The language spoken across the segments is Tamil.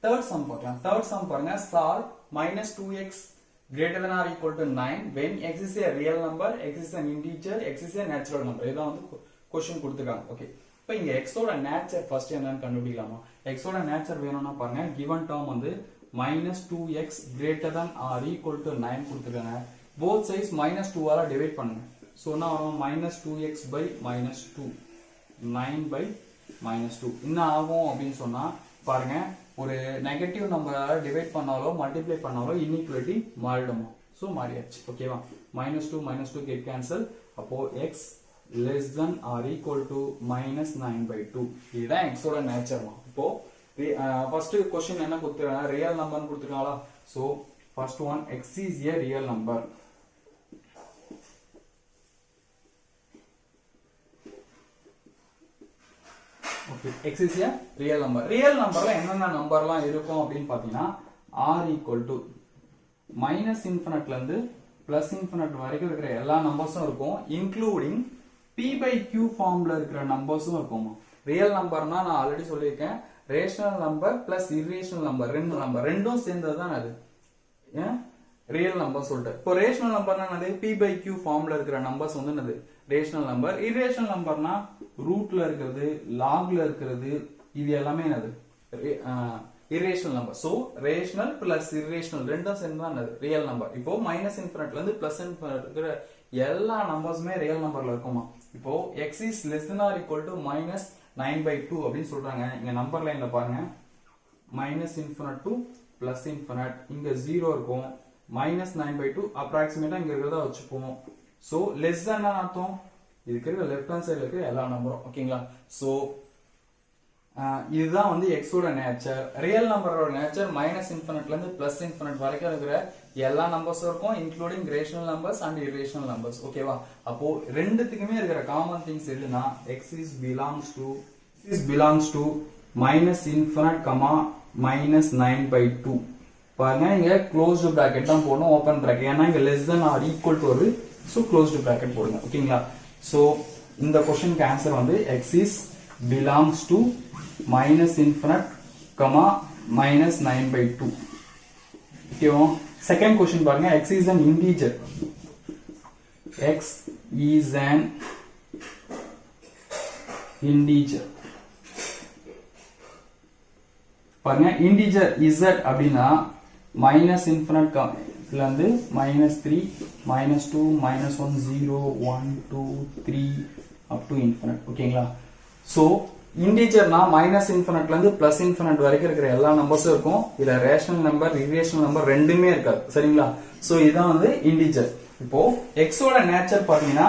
தேர்ட் சம் பார்க்கலாம். தேர்ட் சம் பாருங்க. Solve minus 2x greater than or equal to 9 when x is a real number, x is an integer, x is a natural number. இதான் வந்து क्वेश्चन கொடுத்திருக்காங்க. ஓகே, இப்போ இங்க x ஓட நேச்சர் ஃபர்ஸ்ட் என்னன்னு கண்டுபிடிக்கலாமா? x ஓட நேச்சர் வேணும்னா பாருங்க, given term வந்து minus 2x greater than or equal to 9 கொடுத்திருக்காங்க. both sides minus 2 ஆல டிவைட் பண்ணுங்க. சோ என்ன வரும்? minus 2x by minus 2 9 by minus 2 என்ன ஆகும் அப்படின்னு சொன்னா பாருங்க, ஒரு நெகட்டிவ் நம்பரால டிவைட் பண்ணாலோ மல்டிப்ளை பண்ணாலோ இன்இக்வாலிட்டி மாறிடுமா? சோ மாறியாச்சு. ஓகேவா? minus 2 get cancel. அப்போ x less than or equal to minus 9/2. இதுதான் x ஓட நேச்சர்மா. இப்போ ஃபர்ஸ்ட் क्वेश्चन என்ன கொடுத்திருக்காங்க? ரியல் நம்பர்னு கொடுத்திருக்காங்களா? So first one x is a real number. Okay, x is a real number. Real numberல என்னென்ன நம்பர்லாம் இருக்கும் அப்படின்னு பாத்தீங்கன்னா r equal to minus infinite ல இருந்து plus infinite வரைக்கும் இருக்கிற எல்லா நம்பர்ஸும் இருக்கும், இன்க்ளூடிங் p by q ஃபார்ம்ல இருக்கிற நம்பர்ஸும் இருக்குமா? ரியல் நம்பர்னா நான் ஆல்ரெடி சொல்லியிருக்கேன், rational number plus irrational number ரெண்டும் சேர்ந்தது தான் அது ரியல் நம்பர் சொல்லிட்டு. இப்போ ரேஷனல் நம்பர்னா என்னது? p by q ஃபார்ம்ல இருக்கிற நம்பர்ஸ் வந்து என்னது? Rational number. இர்ரேஷனல் நம்பர்னா ரூட்ல இருக்கிறது, லாக்ல இருக்கிறது, இது எல்லாமே என்னது? Irrational number. So rational plus irrational ரெண்டும் சேர்ந்து தான் என்னது? Real number. இப்போ மைனஸ் இன்ஃபினிட்ல இருந்து பிளஸ் இன்ஃபினிட் இருக்கிற எல்லா நம்பர்ஸுமே ரியல் நம்பர்ல இருக்குமா? இப்போ x is less than or equal to minus 9/2 அப்படின்னு சொல்றாங்க. இங்க நம்பர் லைன்ல பாருங்க, minus infinite to plus infinite, இங்க 0 இருக்கும், மைனஸ் 9/2 அப்ராக்சிமேட்டா இங்க இருக்கிறதா வச்சுப்போம். சோ லெஸ் than அர்த்தம் இதுக்கு இருக்கிற லெஃப்ட் ஹேண்ட் சைடுல இருக்கிற எல்லா நம்பரும். ஓகேங்களா? சோ இதுதான் வந்து x ஓட நேச்சர். ரியல் நம்பரோட நேச்சர் மைனஸ் இன்ஃபினிட்ல இருந்து பிளஸ் இன்ஃபினிட் வரைக்கும் இருக்கிற எல்லா நம்பர்ஸும் இருக்கும், including rational numbers and irrational numbers. ஓகேவா? அப்போ ரெண்டுத்துக்குமே இருக்கிற காமன் திங்ஸ் எதுனா x is belongs to minus infinite minus 9/2. பாருங்க, இங்க க்ளோஸ்டு பிராக்கெட் தான் போடணும், ஓபன் பிராக்கெட். ஏன்னா இங்க less than or equal to வருது, சோ க்ளோஸ்டு பிராக்கெட் போடுங்க. ஓகேங்களா? சோ இந்த क्वेश्चनக்கு ஆன்சர் வந்து x is belongs to minus infinite minus 9/2. ஓகேவா? செகண்ட் क्वेश्चन பாருங்க, x is an integer. x is an integer. பாருங்க, integer z அப்படினா minus infinite ல இருந்து -3 -2 -1 0 1 2 3 up to infinite. ஓகேங்களா? சோ இன்டிஜர்னா மைனஸ் இன்ஃபினிட்ல இருந்து பிளஸ் இன்ஃபினிட் வரைக்கும் இருக்கிற எல்லா நம்பர்ஸும் இருக்கும். இதுல ரேஷனல் நம்பர் இர்ரேஷனல் நம்பர் ரெண்டுமே இருக்காது. சரிங்களா? சோ இதான் வந்து இன்டிஜர். இப்போ x ஓட நேச்சர் பாத்தீங்கன்னா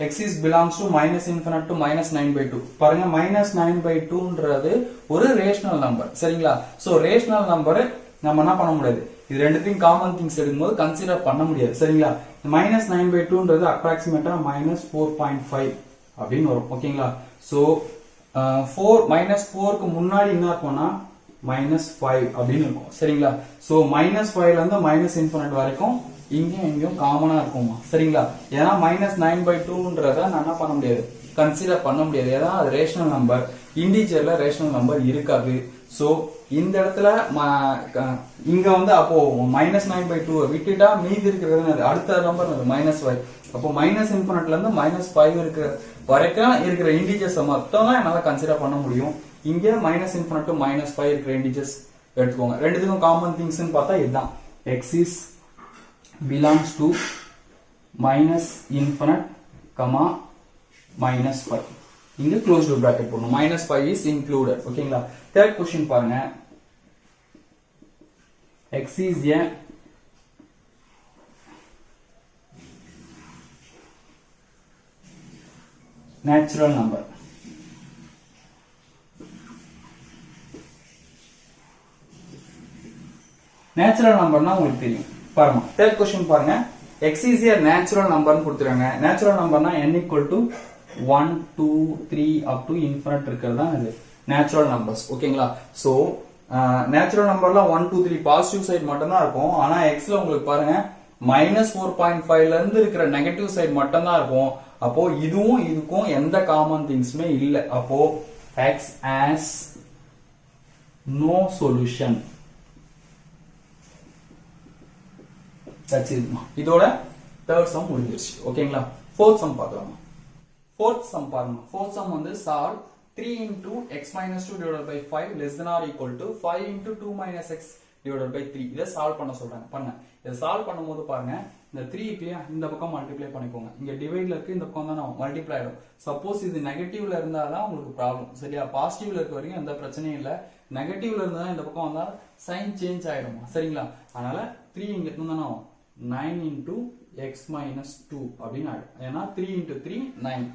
x is belongs to minus infinite to minus 9/2. பாருங்க, minus 9/2ன்றது ஒரு ரேஷனல் நம்பர். சரிங்களா? சோ ரேஷனல் நம்பர் நம்ம என்ன பண்ண முடியாது, இது ரெண்டுத்தையும் காமன் திங்ஸ் எடுக்கும்போது கன்சிடர் பண்ண முடியாது. சரிங்களா? minus 9/2ன்றது அப்ராக்சிமேட்டா -4.5 அப்படின்னு வரும். ஓகேங்களா? சோ 4 -4க்கு முன்னாடி என்ன இருக்கும்னா -5 அப்படின்னு இருக்கும். சரிங்களா? சோ -5ல இருந்து மைனஸ் இன்ஃபினிட் வரைக்கும் இங்கேயும் காமனா இருக்குமா? சரிங்களா? ஏன்னா -9/2ன்றத நான் என்ன பண்ண முடியாது, கன்சிடர் பண்ண முடியாது. ஏன்னா அது ரேஷனல் நம்பர், இன்டிஜர்ல ரேஷனல் நம்பர் இருக்காது. சோ இந்த இடத்துல இங்க வந்து அப்போ -9/2 விட்டுட்டா மீதி இருக்கிறது அடுத்த நம்பர் -5. அப்போ மைனஸ் இன்ஃபினிட்ல இருந்து -5 இருக்கிற வரைக்கும் இருக்கிற இன்டிஜர்ஸ் மட்டும் தான் என்னால கன்சிடர் பண்ண முடியும். இங்க மைனஸ் இன்ஃபினிட் டு -5 இருக்கிற இன்டிஜர்ஸ் எடுத்துக்கோங்க. ரெண்டுத்துக்கும் காமன் திங்ஸ்னு பார்த்தா இதுதான். x is belongs to minus infinite -5. இங்க க்ளோஸ்டு பிராக்கெட் போடணும். -5 is included. ஓகேங்களா? தேர்ட் क्वेश्चन பாருங்க, x is a natural number. Natural நம்பர்னா உங்களுக்கு தெரியும். பாருங்க, தேர்ட் क्वेश्चन பாருங்க, x is a natural number னு கொடுத்திருக்காங்க. நேச்சுரல் நம்பர்னா n equal to 1 2 3 up to infinite இருக்கிறது தான் இது நேச்சுரல் நம்பர்ஸ். ஓகேங்களா? சோ நேச்சுரல் நம்பர்ல 1 2 3 பாசிட்டிவ் சைடு மட்டும் தான் இருக்கும். ஆனா x ல உங்களுக்கு பாருங்க -4.5ல இருந்து இருக்கிற நெகட்டிவ் சைடு மட்டும் தான் இருக்கும். அப்போ இதுவும் இதுக்கும் எந்த காமன் திங்ஸ்மே இல்ல. அப்போ x has no solution. That's it. இதோட third sum முடிஞ்சிருச்சு ஓகேங்களா fourth sum பார்க்கலாம் fourth sum பாருங்க fourth sum வந்து solve 3 into x minus 2 divided by 5 less than or equal to 5 into 2 minus x divided by 3 இதை சால்வ் பண்ண சொல்றாங்க பண்ண இதை சால்வ் பண்ணும்போது பாருங்க இந்த 3 க்கு இந்த பக்கம் மல்டிப்ளை பண்ணிக்கோங்க இங்க டிவைட்ல இருக்கு இந்த பக்கம் தான் மல்டிப்ளை ஆயிடும் சப்போஸ் இது நெகட்டிவ்ல இருந்தா தான் உங்களுக்கு ப்ராப்ளம் சரியா பாசிட்டிவ்ல இருக்க வரைக்கும் எந்த பிரச்சனையும் இல்ல நெகட்டிவ்ல இருந்தா இந்த பக்கம் வந்தா சைன் சேஞ்ச் ஆயிடும் சரிங்களா அதனால 3 இங்க இருந்தானே 9 into x minus 2 அப்படினு ஆயிடும் ஏனா 3 into 3 9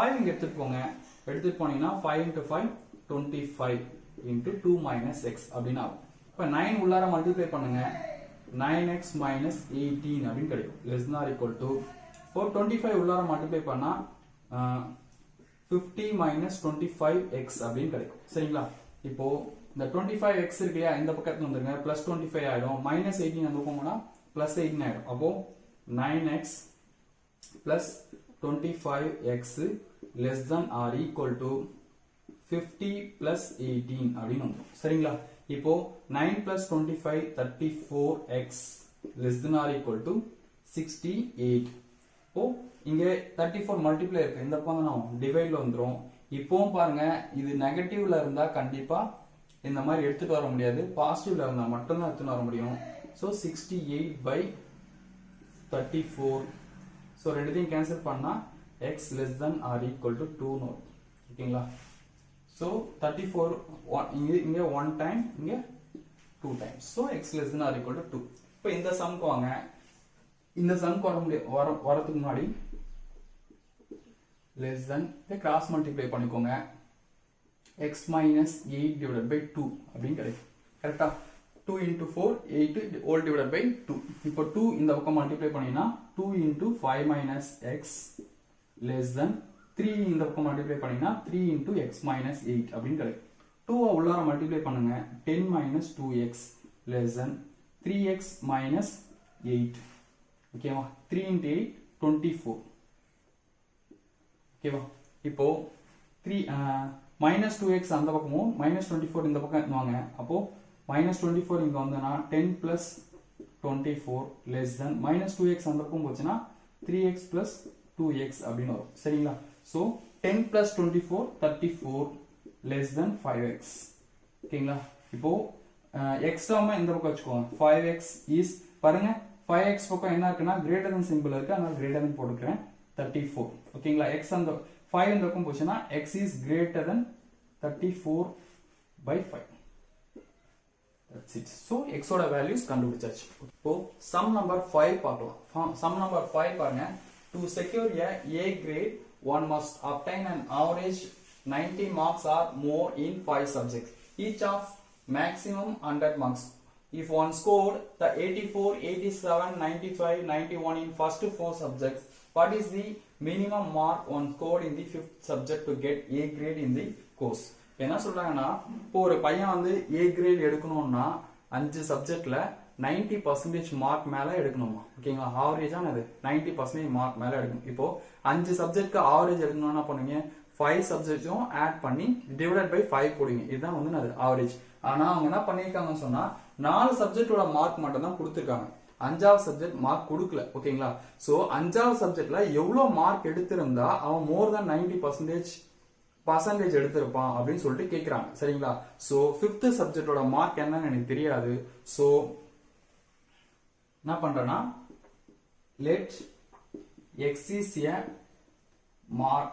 5 இங்க எடுத்துட்டு போனீங்கன்னா 5 into 5 25 into 2 minus x அப்படினு ஆகும் இப்ப 9 உள்ளார மல்டிப்ளை பண்ணுங்க 9x minus 18 அப்படினு கிடைக்கும் less than or equal to for 25 உள்ளார மல்டிப்ளை பண்ணா 50 minus 25x அப்படினு கிடைக்கும் சரிங்களா இப்போ இந்த 25x இருக்குயா இந்த பக்கத்துல வந்துருங்க plus 25 ஆயிடும் minus 18 அந்த பக்கம் போனா plus 18 ஆயிடும் அப்போ 9x plus 25x less than or equal to 50 plus 18 அப்படினு வந்துரும் சரிங்களா இப்போ 9 plus 25 34x less than or equal to 68 இப்போ இங்க 34 மல்டிப்ளை இருக்கு இந்த பக்கம் தான் டிவைட்ல வந்துரும் இப்போ பாருங்க இது நெகட்டிவ்ல இருந்தா கண்டிப்பா இந்த மாதிரி எடுத்துட்டு வர முடியாது பாசிட்டிவ்ல இருந்தா மட்டும் தான் எடுத்துட்டு வர முடியும் so 68 by 34 so ரெண்டுத்தையும் கேன்சல் பண்ணா x less than or equal to 2 னு ஓகேங்களா so 34 இங்க 1 டைம் இங்க 2 times so x less than or equal to 2 இப்போ இந்த சம்க்கு வாங்க இந்த சம்க்கு வரதுக்கு முன்னாடி less than இதை கிராஸ் மல்டிப்ளை பண்ணிக்கோங்க x minus 8 divided by 2 அப்படினு கிடைக்கும் கரெக்ட்டா 2 into 4 8 all divided by 2 இப்போ 2 இந்த பக்கம் multiply பண்ணீனா 2 into 5 minus x less than 3 இந்த பக்கம் மல்டிப்ளை பண்ணீனா 3 into x minus 8 அப்படினு கிடைக்கும் 2 உள்ளார மல்டிப்ளை பண்ணுங்க 10 minus 2x less than 3x minus 8 ஓகேவா 3 into 8 24 ஓகேவா இப்போ 3 minus 2x அந்த பக்கமும் minus 24 இந்த பக்கம் வாங்க அப்போ minus 24 இங்க வந்தனா 10 plus 24 less than minus 2x அந்த பக்கம் போச்சுனா 3x plus 2x அப்படினு வரும் சரிங்களா so 10 plus 24 34 less than 5x ஓகேங்களா இப்போ x டேர்ம் இந்த பக்கம் வச்சுக்கோங்க 5x is பாருங்க 5x பக்கம் என்ன இருக்குனா greater than சிம்பிள் இருக்கு அதனால greater than போட்டுக்கிறேன் 34 ஓகேங்களா x அந்த 5 இந்த பக்கம் போச்சுனா x is greater than 34 by 5 that's it so x ஓட values கண்டுபிடிச்சாச்சு இப்போ sum number 5 பார்க்கலாம் sum number 5 பாருங்க to secure a grade one must obtain an average 90 marks or more in 5 subjects each of maximum 100 marks if one scored the 84 87 95 91 in first 4 subjects what is the minimum mark one scored in the fifth subject to get a grade in the course என்ன சொல்றாங்கன்னா இப்போ ஒரு பையன் வந்து A கிரேட் எடுக்கணும்னா 5 சப்ஜெக்ட்ல 90% மார்க் மேல எடுக்கணுமா ஓகேங்களா ஆவரேஜா அது 90% மார்க் மேல எடுக்கணும் இப்போ 5 சப்ஜெக்ட்க்கு ஆவரேஜ் எடுக்கணும்னா என்ன பண்ணுவீங்க 5 சப்ஜெக்ட்ஸும் ஆட் பண்ணி டிவைடட் பை 5 போடுவீங்க இதுதான் வந்து அது ஆவரேஜ் ஆனா அவங்க என்ன பண்ணிருக்காங்கன்னு சொன்னா 4 சப்ஜெக்ட்டோட மார்க் மட்டும் தான் கொடுத்திருக்காங்க 5வது சப்ஜெக்ட் மார்க் கொடுக்கல ஓகேங்களா சோ 5வது சப்ஜெக்ட்ல எவ்வளவு மார்க் எடுத்திருந்தா அவன் மோர் தென் 90% எடுத்திருப்பான் அப்படின்னு சொல்லிட்டு கேக்குறாங்க சரிங்களா சோ 5th சப்ஜெக்ட்டோட மார்க் என்னன்னு எனக்கு தெரியாது சோ என்ன பண்றேன்னா let x is a mark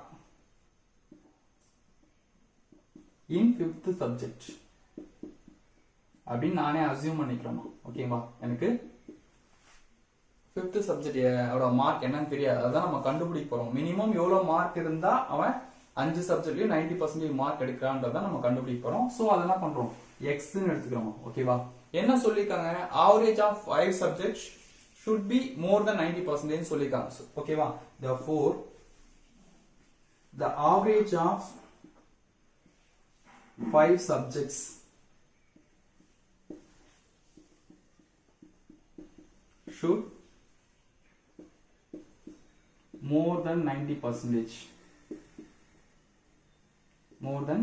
in 5th subject அப்படின்னு நானே அஸ்யூம் பண்ணிக்கிறேன் ஓகேவா எனக்கு 5th சப்ஜெக்ட் ஓட மார்க் என்னன்னு தெரியாது அதான் நம்ம கண்டுபிடிக்க போறோம் மினிமம் எவ்வளவு மார்க் இருந்தா அவன் 5 சப்ஜெக்ட்லயும் 90% மார்க் எடுக்கறான்றத நம்ம கண்டுபிடிக்க போறோம் சோ அத என்ன பண்றோம் x ன்னு எடுத்துக்கிறோம் ஓகேவா என்ன சொல்லிருக்காங்க average of 5 subjects should be more than 90% ன்னு சொல்லிருக்காங்க ஓகேவா therefore the average of 5 subjects should more than 90%. More than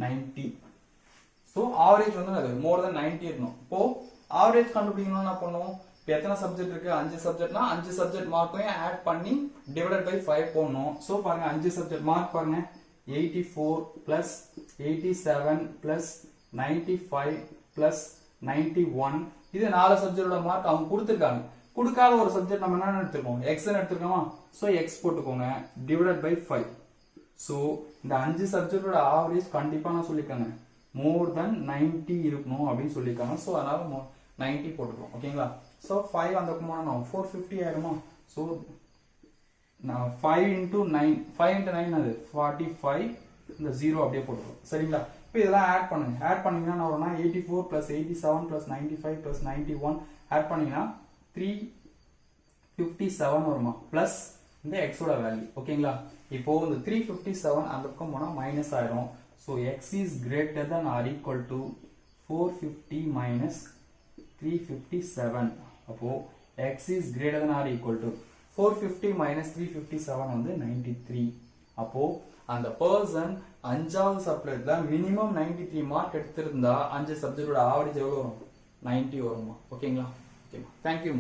90. So average வந்து அது more than 90 இருக்கணும். இப்போ average கண்டுபிடிக்கணும்னா என்ன பண்ணுவோம் இப்போ எத்தனை சப்ஜெக்ட் இருக்கு 5 சப்ஜெக்ட்னா 5 சப்ஜெக்ட் மார்க்கையும் ஆட் பண்ணி டிவைடட் பை 5 போடணும் சோ பாருங்க 5 சப்ஜெக்ட் மார்க் பாருங்க 84 plus 87 plus 95 plus 91 இது 4 சப்ஜெக்ட்டோட மார்க் அவங்க கொடுத்திருக்காங்க கொடுக்காத ஒரு சப்ஜெக்ட் நம்ம என்ன எடுத்துக்கோம் x ன்னு எடுத்துக்கோமா சோ x போட்டுக்கோங்க டிவைடட் பை 5 சோ இந்த 5 சப்ஜெக்ட்டோட ஆவரேஜ் கண்டிப்பா நான் சொல்லிருக்கேன் மோர் தென் 90 இருக்கணும் அப்படி சொல்லிருக்காங்க சோ அதனால 90 போட்டுறோம் ஓகேங்களா சோ 5 அந்த பக்கமா நான் 450 ஆயிடுமா சோ நான் 5 into 9 5 into 9 அது 45 இந்த 0 அப்படியே போட்டுறோம் சரிங்களா இப்போ இதெல்லாம் ஆட் பண்ணுங்க ஆட் பண்ணீங்கன்னா என்ன வரும்னா 84 plus 87 plus 95 plus 91 ஆட் பண்ணீங்கன்னா 357 வருமா பிளஸ் இந்த x ஓட வேல்யூ ஓகேங்களா இப்போ இந்த 357 அந்த பக்கம் போனா மைனஸ் ஆயிடும் so x is greater than or equal to 450 minus 357 அப்போ x is greater than or equal to 450 minus 357 வந்து 93 அப்போ அந்த பர்சன் அஞ்சாவது சப்ஜெக்ட்ல மினிமம் 93 மார்க் எடுத்திருந்தா 5 சப்ஜெக்டோட ஆவரேஜ் எவ்வளவு வரும் 90 வருமா ஓகேங்களா ஓகே थैंक यू